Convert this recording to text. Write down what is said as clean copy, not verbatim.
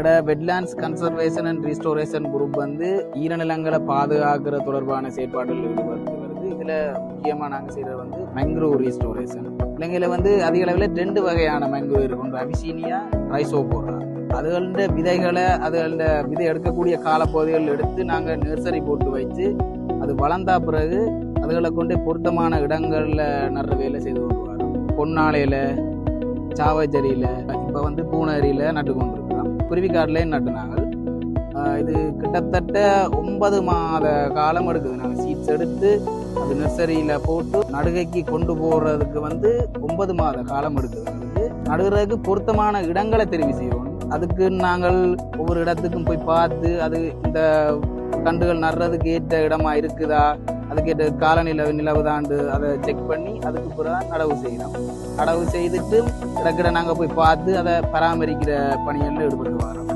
எங்களோட wetlands conservation and restoration group வந்து ஈரநிலங்களை பாதுகாக்கிற தொடர்பான செயற்பாடுகள் ஈடுபட்டு வருது. இதுல முக்கியமா நாங்க செய்யறது வந்து மேங்க்ரோவ் ரீஸ்டோரேஷன். இலங்கையில வந்து அதிக அளவில் 2 வகையான மேங்க்ரோவ் இருக்கு. ஒன்று அபிசீனியா, ரைசோபோரா. அதுகளோட விதைகளை அதுகளோட விதை எடுக்கக்கூடிய காலப்பகுதிகள் எடுத்து நாங்க நர்சரி போட்டு வச்சு அது வளர்ந்தா பிறகு அதுகளை கொண்டு பொருத்தமான இடங்கள்ல நடுற வேலை செய்து கொண்டு வரோம். பொன்னாலையில, சாவச்சேரியில, இப்ப வந்து பூனேரியில நட்டு கொண்டிருக்கிறோம். குருவிக்காடுலையும் நட்டுனாங்க. இது கிட்டத்தட்ட 9 மாத காலம் எடுக்குது. நாங்கள் சீட்ஸ் எடுத்து அது நர்சரியில போட்டு நடுகைக்கு கொண்டு போறதுக்கு வந்து 9 மாத காலம் எடுக்குது. நடுகிறதுக்கு பொருத்தமான இடங்களை தெரிவு செய்வோம். அதுக்கு நாங்கள் ஒவ்வொரு இடத்துக்கும் போய் பார்த்து அது இந்த கன்றுகள் நடுறதுக்கு ஏற்ற இடமா இருக்குதா, அதுக்கேற்ற நிலவுதாண்டு அதை செக் பண்ணி அதுக்கு பிறகு நடவு செய்யணும். நடவு செய்துட்டு இடக்கிட நாங்கள் போய் பார்த்து அதை பராமரிக்கிற பணிகளில் ஈடுபட்டு வரோம்.